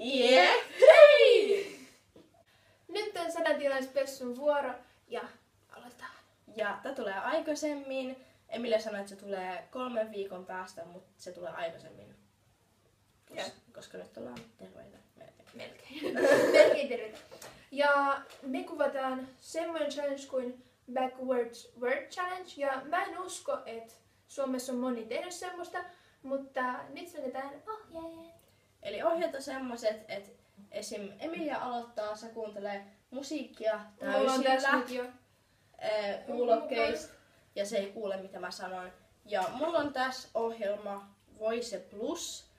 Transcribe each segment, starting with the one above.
Yeah! Hei! Nyt on Sadantilaispessun vuoro ja aloitetaan. Ja tää tulee aikaisemmin. Emilia sanoi, että se tulee 3 viikon päästä, mutta se tulee aikaisemmin. Koska nyt ollaan terveitä. Melkein. Melkein terveitä. Ja me kuvataan semmoinen challenge kuin Backwards Word Challenge. Ja mä en usko, että Suomessa on moni tehnyt semmoista, mutta nyt säädetään ohjeet. Eli ohjeet on semmoset, että esim. Emilia aloittaa, se kuuntelee musiikkia täysillä kuulokkeista ja se ei kuule mitä mä sanon. Ja mulla on tässä ohjelma Voice Plus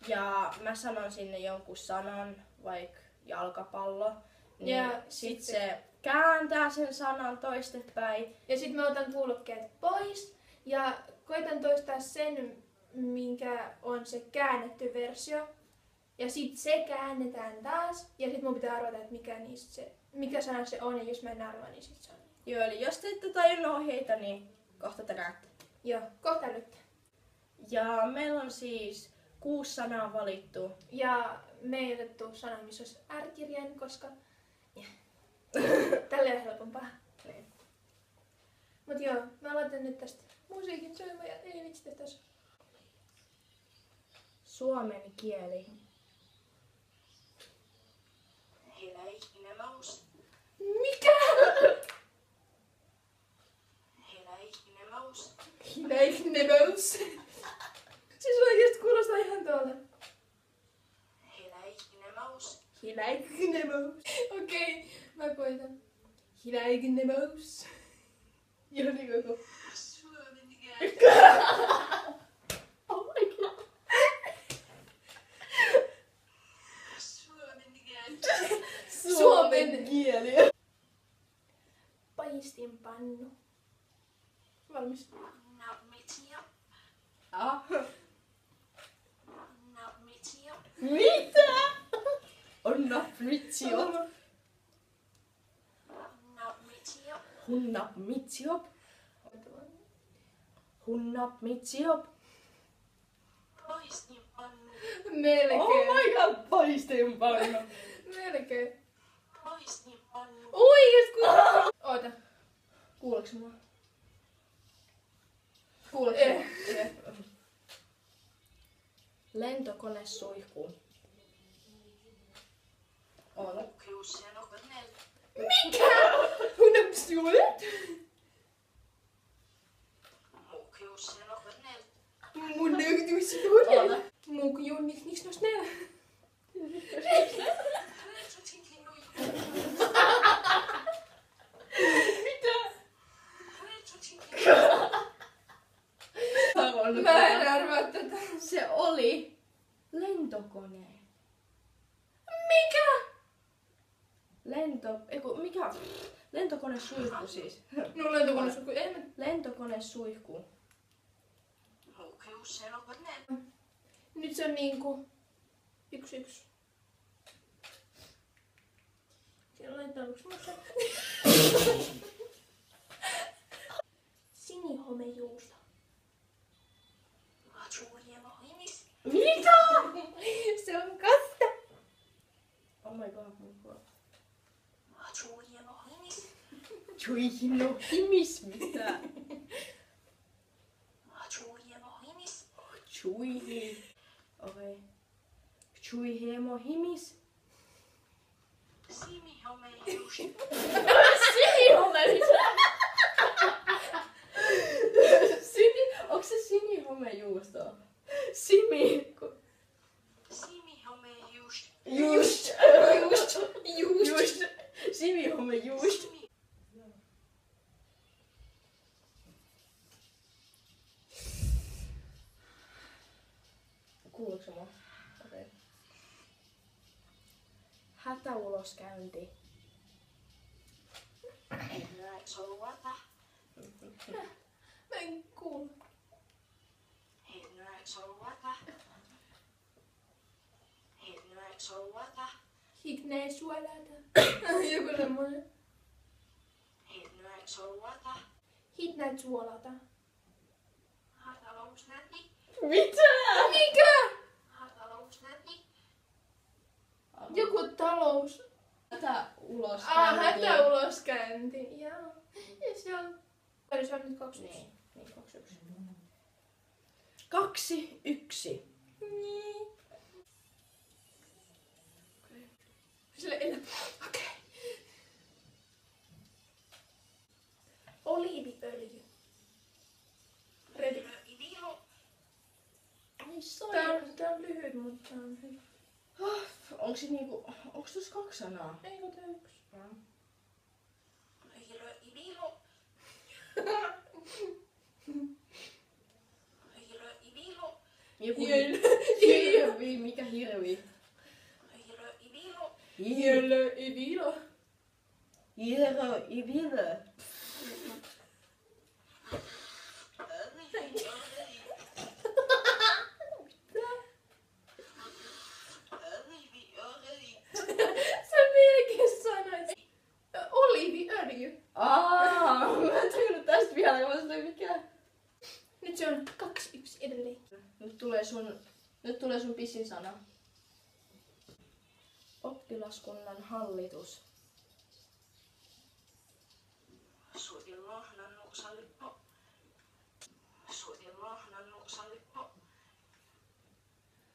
ja mä sanon sinne jonkun sanan, vaikka jalkapallo. Niin ja sit se kääntää sen sanan toistepäin. Ja sit mä otan kuulokkeet pois ja koitan toistaa sen, minkä on se käännetty versio. Ja sit se käännetään taas ja sit mun pitää arvata, että mikä sana se on ja jos mä en arvaa, niin sit se on. Joo, eli jos te ette tajunnut ohjeita, niin kohta te näette. Joo, kohta nyt. Ja meillä on siis 6 sanaa valittu. Ja me ei otettu sana, missä olisi R-kirjain, koska tälle on helpompaa. Niin. Mut joo, mä aloitan nyt tästä musiikin soimaan ja ei vitsi tässä. Suomen kieli. Mikä? Hiläiknevous. Siis oikeesti kuulostaa ihan tuolta. Hiläiknevous. Okei, mä koitan. Hiläiknevous. Joo, niin koko. Oh my god. Suomen kieli. Paistinpannu. Valmis. Ah. Mitä? On napmitsio. Hun napmitsiop. Hun napmitsiop. Melkein. Oh my god, paistinpannu. Melkein. Oikeesti kuuluu. Oota. Kuuleeko mua? Kuuleeko mua? Lentokone suihkuu. Oota. Mikä? Hun napsuolet? Mun näytysjuolet. Oota. Mukjunnik niks nos nää. Mä en arvaa tätä. Se oli lentokone. Mikä? Mikä? Lentokone suihku siis. No lentokone suihku. Ei mä... Lentokone suihku. Nyt se on niinku... 1-1. Siellä laitetaan yksi musa. Sinihomejuusto. Mitä? Se on kasta. Oh my god, mun god. Chuihinohimis, mitä? Chuihi. Okei. Chuihemohimis. Sinihomejuusto. Onko se sinihomejuusto? Just. Sinihomejuust. Kuuluuko se mua? Okei. Hätäuloskäynti. Mä en kuulu. Hiknei suolata. Joku semmonen. Hitnäit suolata. Mitä? Mikä? Talous. Hätäuloskäynti. Hätäuloskäynti. Joo. Ja se on... Se on nyt 2-1. Niin, 2-1. 2-1. Niin. Okei. Oliiviöljy. Ready. Tää on lyhyt, mutta tää on hyvä. Onks tossa 2 sanaa? Eikö tää 1? Joku hirvi, mikä hirvi? Hielo ivilo. Hiro ivilo. Sä melkein sanoit. Oliiviöljy. Mä en tajunnut tästä vielä, kun mä sanoin mikä. Nyt se on 2-1 edelleen. Nyt tulee sun pisin sana. Oppilaskunnan hallitus.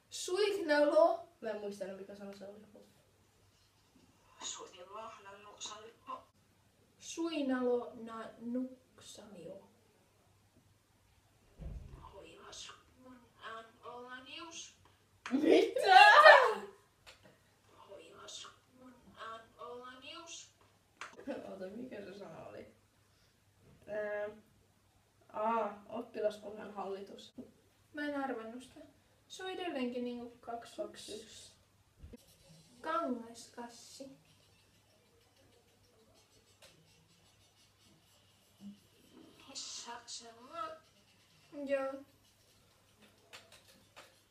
Suihnalo. Mä en muistanut mikä sana se oli. Suinalo na nuksalio. Mitä? Ota, mikä se sana oli? Oppilaskunnan hallitus. Mä en arvannut sitä. Se on edelleenkin niinku 2-1. Kangaskassi. Joo.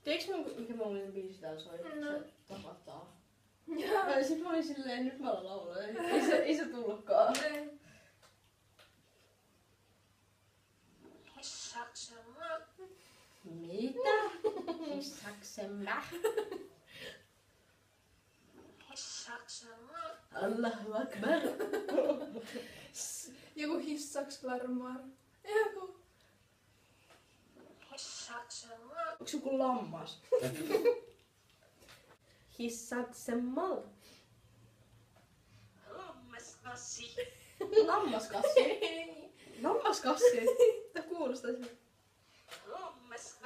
Tiedätkö mikä mun biisi täällä soi? No. Se tapahtaa. Joo. Sitten mä olin silleen, nyt mä laulan. Ei se tullutkaan. Mitä? Hissaksemme. Allahu Akbar. Joku hissaks varmaan. Joku. Onks joku lammas? Hissaksemmal. Lammaskassi. Lammaskassi? Tää kuulostaa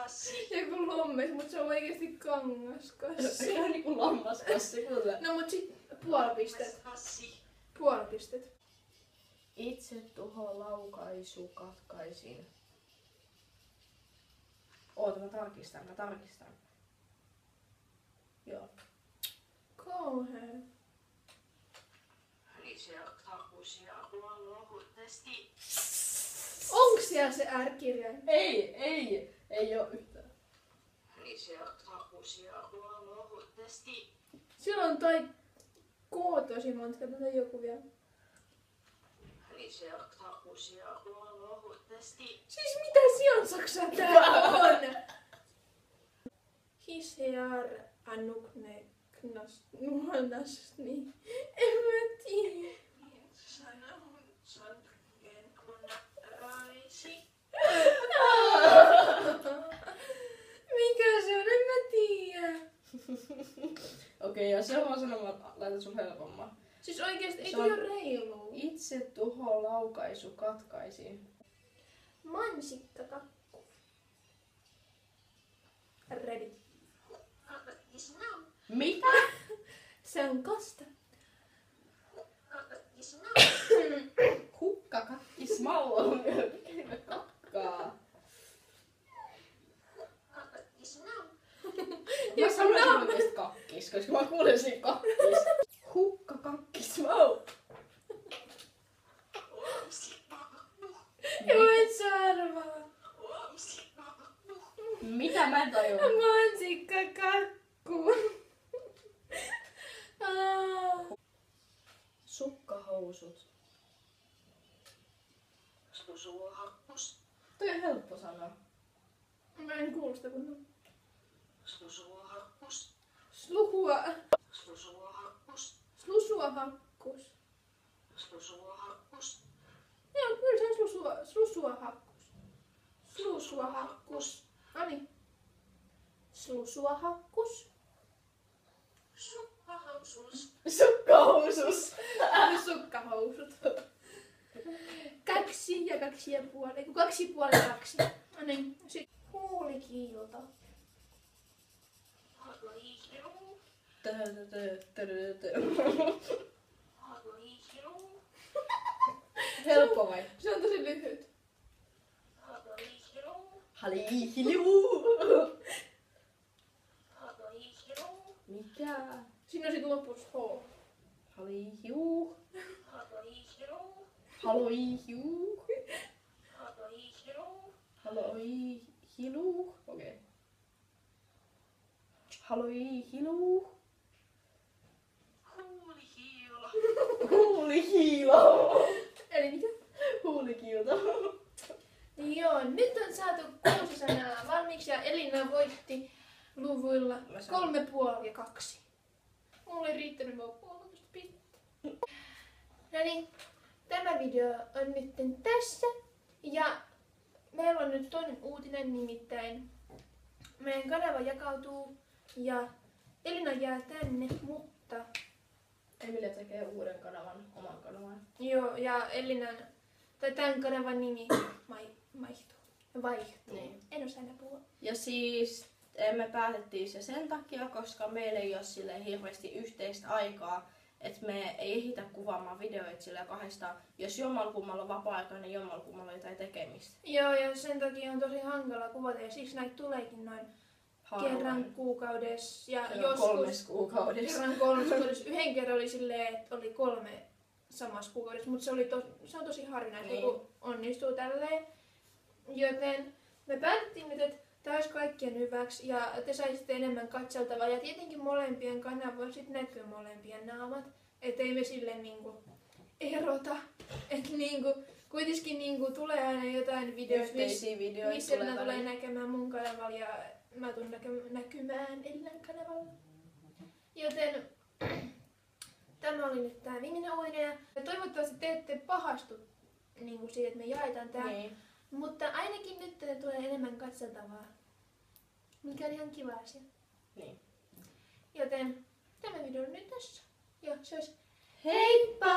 siltä. Joku lommes, mut se on oikeesti kangaskassi. Ihan niinku lammaskassi, kyllä. No mut sit puoli pistet. Itse tuho laukaisu katkaisin. Oota, mä tarkistan. Joo. Kauhea. Onks siellä se R-kirjain? Ei oo yhtään. Siellä on toi K tosi monta, katsotaan joku vielä. Siis mitä sijansaksaa täällä on? Hisear anukne knas nuonas, niin en mä tiedä. Mikä se on? En mä tiedä. Okei, ja seuraavana mä laitan sun helpomman. Siis oikeesti ei Se ole on reilu. Itse tuho laukaisu katkaisin. Mansikkakakku. Ready. Mitä? Se on kosta. Hukka kakkis mallo. Mikä kakkaa? Mä sanoin oikeesti kakkis, koska mä kuulen siinä kakkis. Hukka kakkis mallo. Joo, et sä arvaa. Mitä mä tajun? Mansikkakakku. Sukkahousut. Toi on helppo sana. Mä en kuulu sitä kunnolla. Sluhua. Slusuahakkus. Slusuahakkus. Joo, kyllä se on slusuahakkus. Slusuahakkus. Ani. Slusuahakkus. Sukkahousus. Sukkahousus. Sukkahousut. 2 ja 2,5. 2,5 ja 2. No niin. Sitten huulikiilto. Haluihilu. Haluihilu. Helppo vai? Se on tosi lyhyt. Haluihilu. Halihilu. Haluihilu. Mikä? Siinä on sit lopussa H. Halihiu. Haluihilu. Haloihiu. Haluihilu. Haloihilu. Okei. Haloihilu. Huulihiilo. Huulihiilo. Eli mikä? Huulikiilto. Joo, nyt on saatu 6 sanaa valmiiksi ja Elina voitti luvuilla 3,5 ja 2. Mulla oli riittänyt vaan 1,5 pistettä. No niin, tämä video on nyt tässä. Ja meillä on nyt toinen uutinen, nimittäin meidän kanava jakautuu ja Elina jää tänne, mutta Emilia tekee uuden kanavan, oman kanavan. joo, ja Elinan, tai tämän kanavan nimi vaihtuu. Niin. En osaa enää puhua. Ja siis me päätettiin se sen takia, koska meillä ei ole sille hirveästi yhteistä aikaa, että me ei ehditä kuvaamaan videoita sillä kahdestaan. Jos jommalkummalla on vapaa-aikaa, niin jommalkummalla on jotain tekemistä. Joo, ja sen takia on tosi hankala kuvata, ja siksi näitä tuleekin noin kerran kuukaudessa. Ja kerran 3 kuukaudessa. Kerran 3 kuukaudessa. Yhden kerran oli silleen, että oli 3 samassa kuukaudessa, mutta se on tosi harvinaista, Niin. kun onnistuu tälleen. Joten me päätettiin nyt, että tämä olisi kaikkien hyväksi ja te saisitte enemmän katseltavaa. Ja tietenkin molempien kanavoilla sitten näkyy molempien naamat. Että ei me silleen niinku erota. Että niinku, kuitenkin niinku tulee aina jotain videoita, Yhteisiä videoita missä tulee tulee väliin. näkemään mun kanavalla ja mä tulen näkymään Elinan kanavalla. Joten tämä oli nyt tää viimeinen uutinen. Ja toivottavasti te ette pahastu niinku siitä, että me jaetaan tää. Niin. Mutta ainakin nyt tulee enemmän katseltavaa, mikä on ihan kiva asia. Niin. Joten tämä video on nyt tässä. Ja se olisi Heippa!